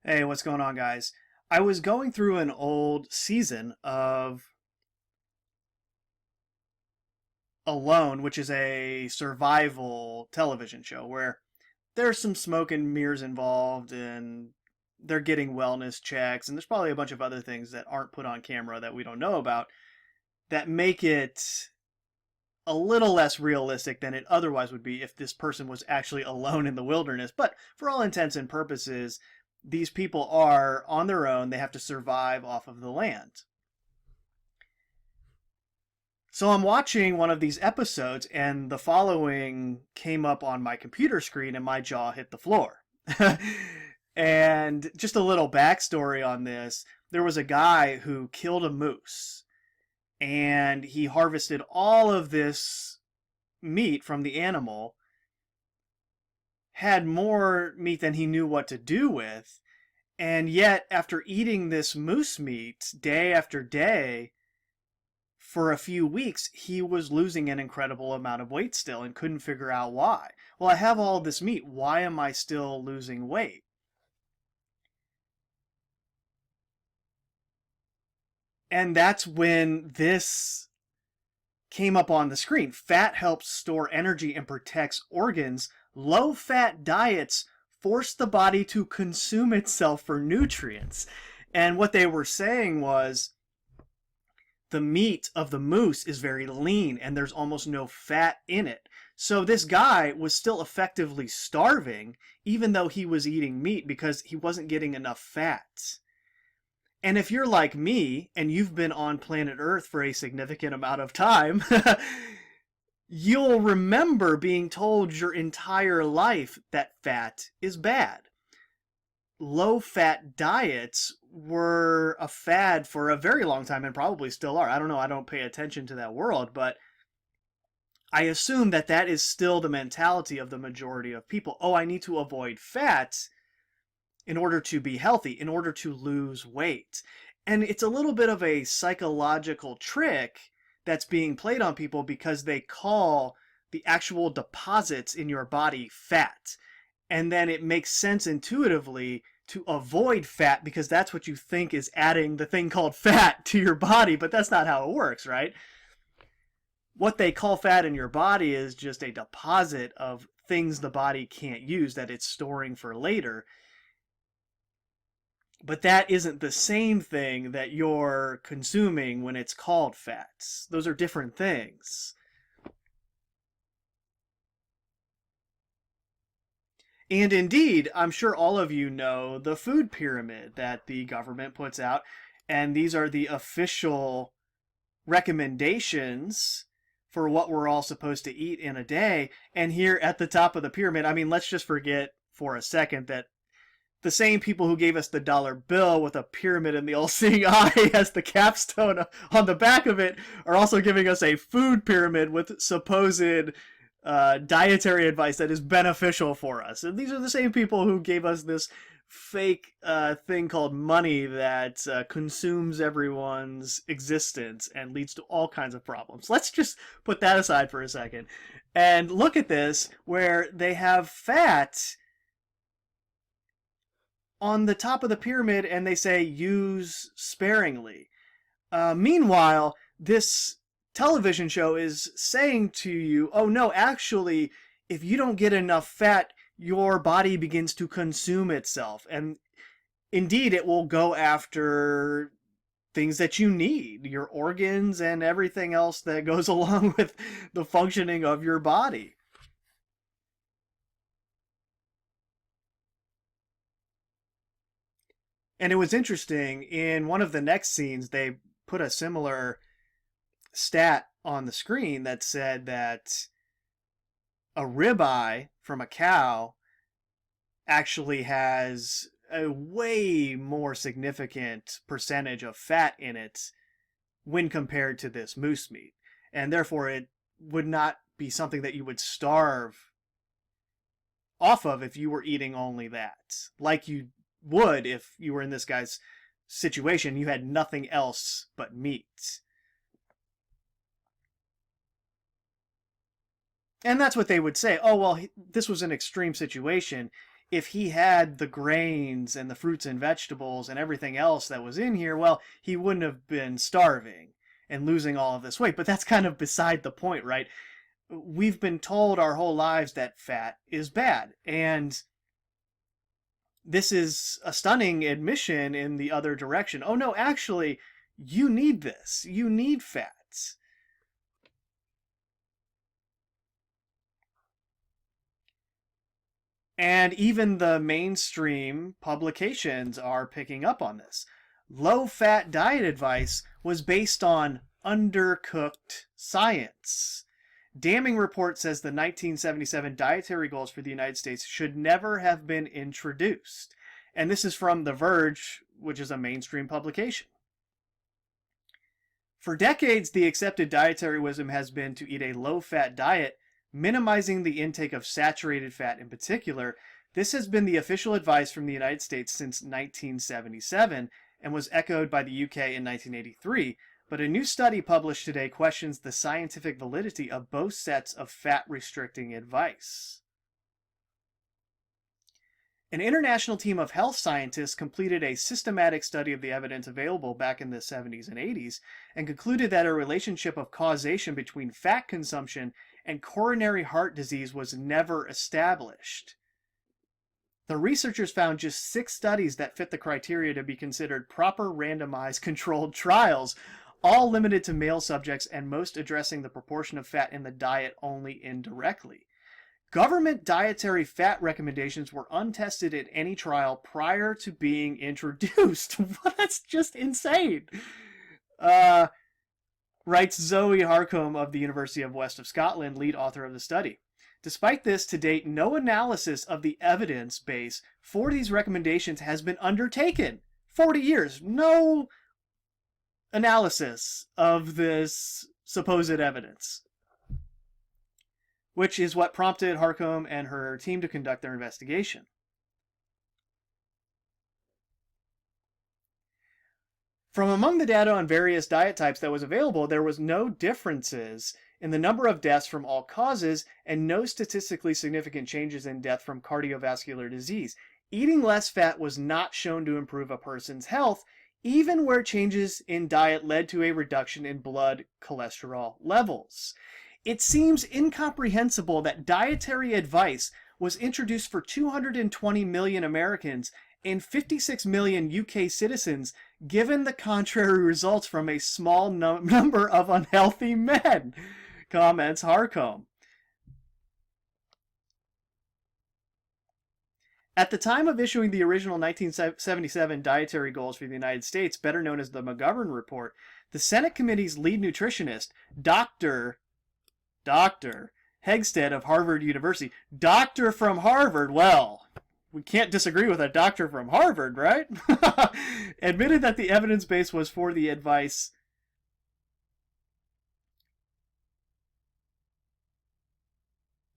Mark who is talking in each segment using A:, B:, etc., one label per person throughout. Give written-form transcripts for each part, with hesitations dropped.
A: Hey, what's going on, guys? I was going through an old season of Alone, which is a survival television show where there's some smoke and mirrors involved, and they're getting wellness checks, and there's probably a bunch of other things that aren't put on camera that we don't know about that make it a little less realistic than it otherwise would be if this person was actually alone in the wilderness. But for all intents and purposes, these people are on their own. They have to survive off of the land. So I'm watching one of these episodes, and the following came up on my computer screen, and my jaw hit the floor. And just a little backstory on this, there was a guy who killed a moose, and he harvested all of this meat from the animal, had more meat than he knew what to do with, and yet after eating this moose meat day after day for a few weeks, he was losing an incredible amount of weight still and couldn't figure out why. Well, I have all this meat. Why am I still losing weight? And that's when this came up on the screen. Fat helps store energy and protects organs. Low fat diets force the body to consume itself for nutrients. And what they were saying was the meat of the moose is very lean and there's almost no fat in it. So this guy was still effectively starving even though he was eating meat because he wasn't getting enough fat. And if you're like me and you've been on planet Earth for a significant amount of time, you'll remember being told your entire life that fat is bad. Low-fat diets were a fad for a very long time and probably still are. I don't know, I don't pay attention to that world, but I assume that that is still the mentality of the majority of people. Oh, I need to avoid fat in order to be healthy, in order to lose weight. And it's a little bit of a psychological trick that's being played on people because they call the actual deposits in your body fat. And then it makes sense intuitively to avoid fat because that's what you think is adding the thing called fat to your body, but that's not how it works, right? What they call fat in your body is just a deposit of things the body can't use that it's storing for later. But that isn't the same thing that you're consuming when it's called fats. Those are different things. And indeed, I'm sure all of you know the food pyramid that the government puts out, and these are the official recommendations for what we're all supposed to eat in a day. And here at the top of the pyramid, I mean, let's just forget for a second that the same people who gave us the dollar bill with a pyramid in the all-seeing eye as the capstone on the back of it are also giving us a food pyramid with supposed dietary advice that is beneficial for us. And these are the same people who gave us this fake thing called money that consumes everyone's existence and leads to all kinds of problems. Let's just put that aside for a second and look at this where they have fat on the top of the pyramid and they say use sparingly. Meanwhile, this television show is saying to you, oh no, actually, if you don't get enough fat, your body begins to consume itself. And indeed, it will go after things that you need, your organs and everything else that goes along with the functioning of your body. And it was interesting, in one of the next scenes, they put a similar stat on the screen that said that a ribeye from a cow actually has a way more significant percentage of fat in it when compared to this moose meat. And therefore, it would not be something that you would starve off of if you were eating only that. Like you would if you were in this guy's situation, you had nothing else but meat. And that's what they would say. Oh, well, this was an extreme situation. if he had the grains and the fruits and vegetables and everything else that was in here, well, he wouldn't have been starving and losing all of this weight. But that's kind of beside the point, right? We've been told our whole lives that fat is bad. And this is a stunning admission in the other direction. Oh no, actually, you need this. You need fats. And even the mainstream publications are picking up on this. Low-fat diet advice was based on undercooked science. Damning report says the 1977 dietary goals for the United States should never have been introduced. And this is from The Verge, which is a mainstream publication. For decades, the accepted dietary wisdom has been to eat a low-fat diet, minimizing the intake of saturated fat in particular. This has been the official advice from the United States since 1977 and was echoed by the UK in 1983. But a new study published today questions the scientific validity of both sets of fat-restricting advice. An international team of health scientists completed a systematic study of the evidence available back in the 70s and 80s and concluded that a relationship of causation between fat consumption and coronary heart disease was never established. The researchers found just 6 studies that fit the criteria to be considered proper randomized controlled trials, all limited to male subjects and most addressing the proportion of fat in the diet only indirectly. Government dietary fat recommendations were untested in any trial prior to being introduced. That's just insane. Writes Zoe Harcombe of the University of West of Scotland, lead author of the study. Despite this, to date, no analysis of the evidence base for these recommendations has been undertaken. 40 years, no analysis of this supposed evidence, which is what prompted Harcombe and her team to conduct their investigation. From among the data on various diet types that was available, there was no differences in the number of deaths from all causes and no statistically significant changes in death from cardiovascular disease. Eating less fat was not shown to improve a person's health, even where changes in diet led to a reduction in blood cholesterol levels. It seems incomprehensible that dietary advice was introduced for 220 million Americans and 56 million UK citizens, given the contrary results from a small number of unhealthy men, comments Harcombe. At the time of issuing the original 1977 dietary goals for the United States, better known as the McGovern Report, the Senate Committee's lead nutritionist, Dr. Hegsted of Harvard University, doctor from Harvard, well, we can't disagree with a doctor from Harvard, right? Admitted that the evidence base was for the advice.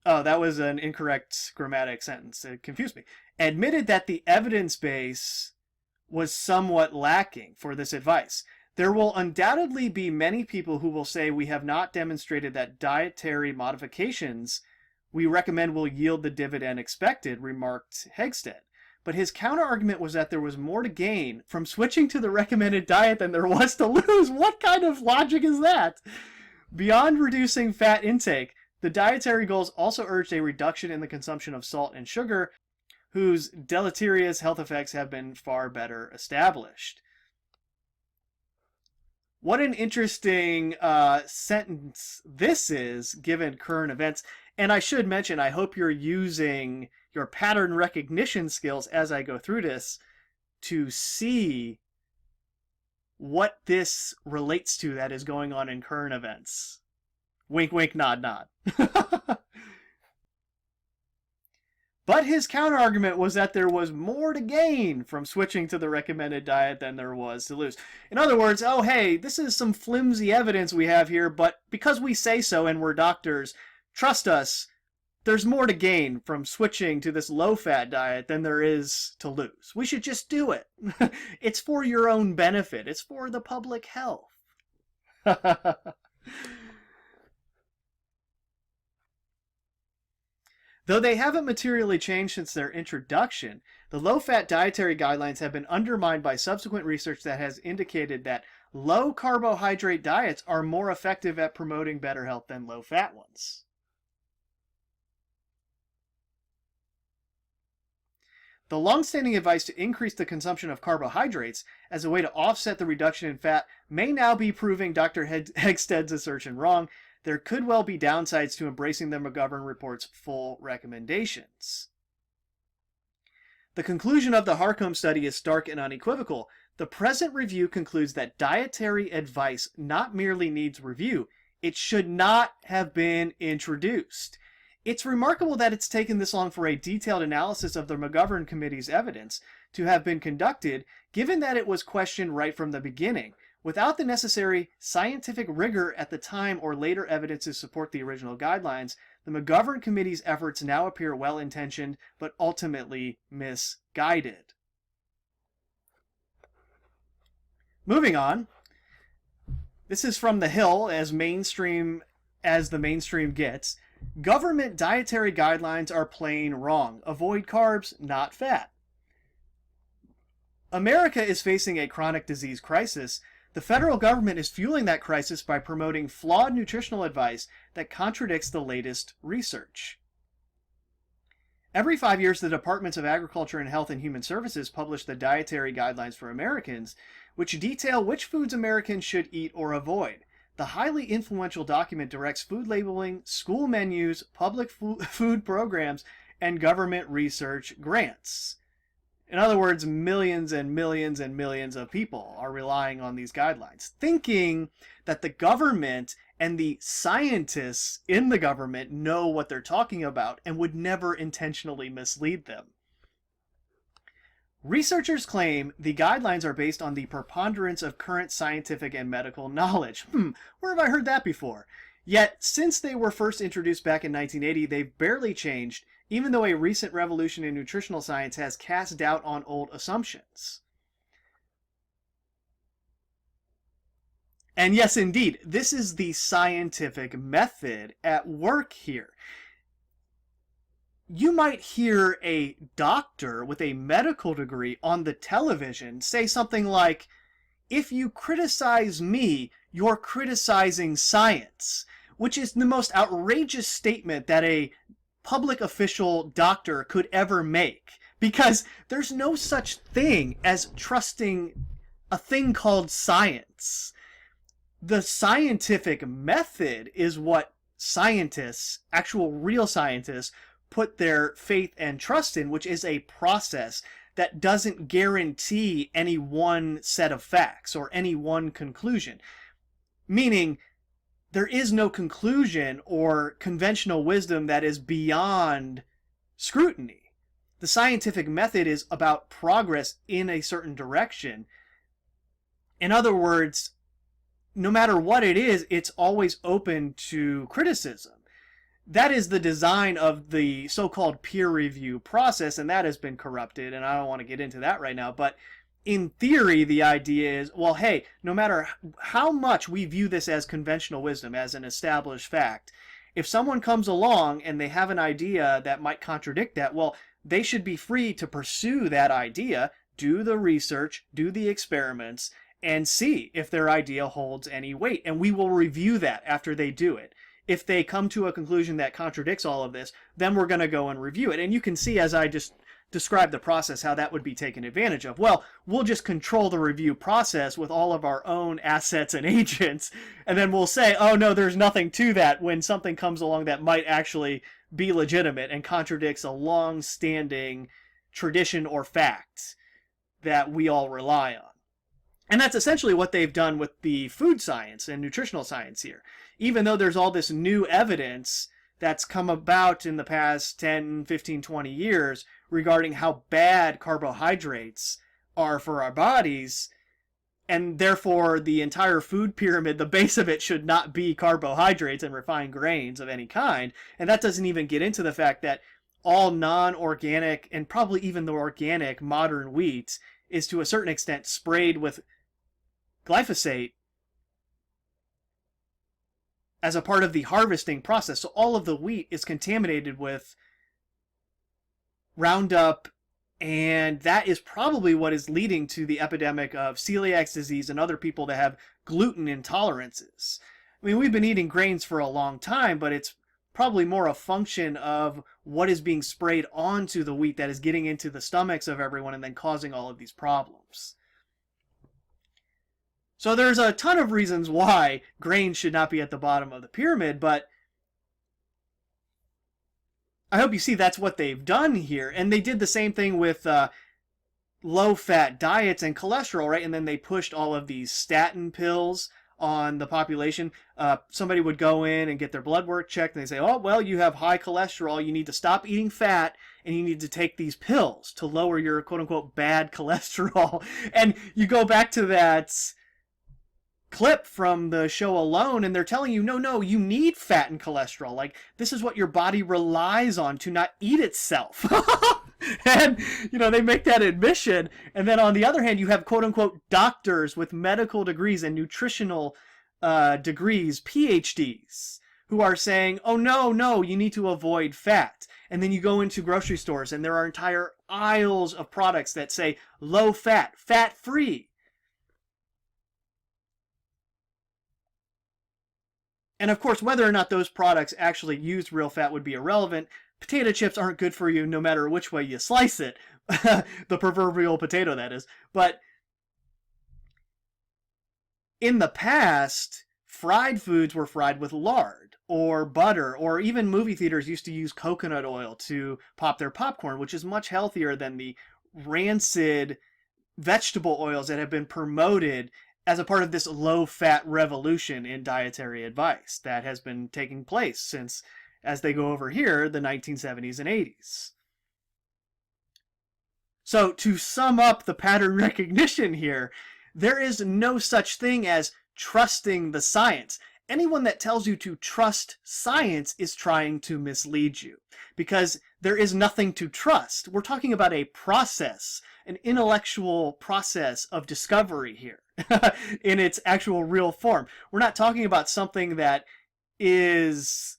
A: Oh, that was an incorrect grammatic sentence. It confused me. Admitted that the evidence base was somewhat lacking for this advice. There will undoubtedly be many people who will say we have not demonstrated that dietary modifications we recommend will yield the dividend expected, remarked Hegsted. But his counter-argument was that there was more to gain from switching to the recommended diet than there was to lose. What kind of logic is that? Beyond reducing fat intake, the dietary goals also urged a reduction in the consumption of salt and sugar, whose deleterious health effects have been far better established. What an interesting sentence this is, given current events. And I should mention, I hope you're using your pattern recognition skills as I go through this to see what this relates to that is going on in current events. Wink, wink, nod, nod. But his counterargument was that there was more to gain from switching to the recommended diet than there was to lose. In other words, oh hey, this is some flimsy evidence we have here, but because we say so and we're doctors, trust us, there's more to gain from switching to this low-fat diet than there is to lose. We should just do it. It's for your own benefit. It's for the public health. Though they haven't materially changed since their introduction, the low-fat dietary guidelines have been undermined by subsequent research that has indicated that low-carbohydrate diets are more effective at promoting better health than low-fat ones. The long-standing advice to increase the consumption of carbohydrates as a way to offset the reduction in fat may now be proving Dr. Hegsted's assertion wrong. There could well be downsides to embracing the McGovern report's full recommendations. The conclusion of the Harcombe study is stark and unequivocal. The present review concludes that dietary advice not merely needs review, it should not have been introduced. It's remarkable that it's taken this long for a detailed analysis of the McGovern Committee's evidence to have been conducted, given that it was questioned right from the beginning. Without the necessary scientific rigor at the time or later evidence to support the original guidelines, the McGovern Committee's efforts now appear well-intentioned but ultimately misguided. Moving on, this is from The Hill, as mainstream as the mainstream gets. Government dietary guidelines are plain wrong. Avoid carbs, not fat. America is facing a chronic disease crisis. The federal government is fueling that crisis by promoting flawed nutritional advice that contradicts the latest research. Every 5 years, the Departments of Agriculture and Health and Human Services publish the Dietary Guidelines for Americans, which detail which foods Americans should eat or avoid. The highly influential document directs food labeling, school menus, public food programs, and government research grants. In other words, millions and millions and millions of people are relying on these guidelines, thinking that the government and the scientists in the government know what they're talking about and would never intentionally mislead them. Researchers claim the guidelines are based on the preponderance of current scientific and medical knowledge. Where have I heard that before? Yet, since they were first introduced back in 1980, they've barely changed, even though a recent revolution in nutritional science has cast doubt on old assumptions. And yes, indeed, this is the scientific method at work here. You might hear a doctor with a medical degree on the television say something like, "If you criticize me, you're criticizing science," which is the most outrageous statement that a public official doctor could ever make, because there's no such thing as trusting a thing called science. The scientific method is what scientists, actual real scientists, put their faith and trust in, which is a process that doesn't guarantee any one set of facts or any one conclusion. Meaning, there is no conclusion or conventional wisdom that is beyond scrutiny. The scientific method is about progress in a certain direction. In other words, no matter what it is, it's always open to criticism. That is the design of the so-called peer review process, and that has been corrupted, and I don't want to get into that right now, but in theory, the idea is, well, hey, no matter how much we view this as conventional wisdom, as an established fact, if someone comes along and they have an idea that might contradict that, well, they should be free to pursue that idea, do the research, do the experiments, and see if their idea holds any weight. And we will review that after they do it. If they come to a conclusion that contradicts all of this, then we're going to go and review it. And you can see, as I just described the process, how that would be taken advantage of. Well, we'll just control the review process with all of our own assets and agents, and then we'll say, oh no, there's nothing to that, when something comes along that might actually be legitimate and contradicts a long-standing tradition or fact that we all rely on. And that's essentially what they've done with the food science and nutritional science here. Even though there's all this new evidence that's come about in the past 10, 15, 20 years regarding how bad carbohydrates are for our bodies, and therefore the entire food pyramid, the base of it should not be carbohydrates and refined grains of any kind. And that doesn't even get into the fact that all non-organic, and probably even the organic modern wheat, is to a certain extent sprayed with glyphosate as a part of the harvesting process. So all of the wheat is contaminated with Roundup, and that is probably what is leading to the epidemic of celiac disease and other people that have gluten intolerances. I mean, we've been eating grains for a long time, but it's probably more a function of what is being sprayed onto the wheat that is getting into the stomachs of everyone and then causing all of these problems. So there's a ton of reasons why grain should not be at the bottom of the pyramid, but I hope you see that's what they've done here. And they did the same thing with low-fat diets and cholesterol, right? And then they pushed all of these statin pills on the population. Somebody would go in and get their blood work checked, and they say, oh, well, you have high cholesterol. You need to stop eating fat, and you need to take these pills to lower your quote-unquote bad cholesterol. And you go back to that clip from the show Alone, and they're telling you, no, you need fat and cholesterol. Like, this is what your body relies on to not eat itself. And, they make that admission. And then on the other hand, you have quote-unquote doctors with medical degrees and nutritional degrees, PhDs, who are saying, oh, no, you need to avoid fat. And then you go into grocery stores, and there are entire aisles of products that say low fat, fat-free. And of course, whether or not those products actually use real fat would be irrelevant. Potato chips aren't good for you no matter which way you slice it. The proverbial potato, that is. But in the past, fried foods were fried with lard or butter, or even movie theaters used to use coconut oil to pop their popcorn, which is much healthier than the rancid vegetable oils that have been promoted as a part of this low-fat revolution in dietary advice that has been taking place since, as they go over here, the 1970s and 80s. So to sum up the pattern recognition here, there is no such thing as trusting the science. Anyone that tells you to trust science is trying to mislead you, because there is nothing to trust. We're talking about a process, an intellectual process of discovery here in its actual real form. We're not talking about something that is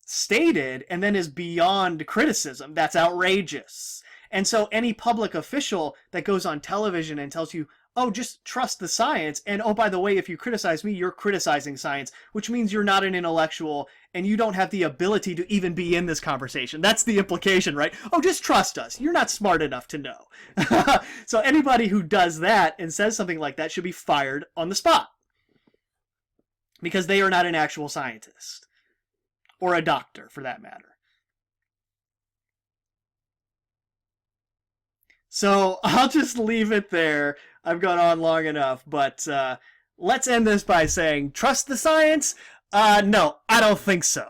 A: stated and then is beyond criticism. That's outrageous. And so any public official that goes on television and tells you, oh, just trust the science, and oh, by the way, if you criticize me, you're criticizing science, which means you're not an intellectual and you don't have the ability to even be in this conversation. That's the implication, right? Oh, just trust us. You're not smart enough to know. So anybody who does that and says something like that should be fired on the spot, because they are not an actual scientist, or a doctor for that matter. So I'll just leave it there. I've gone on long enough, but let's end this by saying, trust the science? No, I don't think so.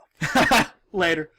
A: Later.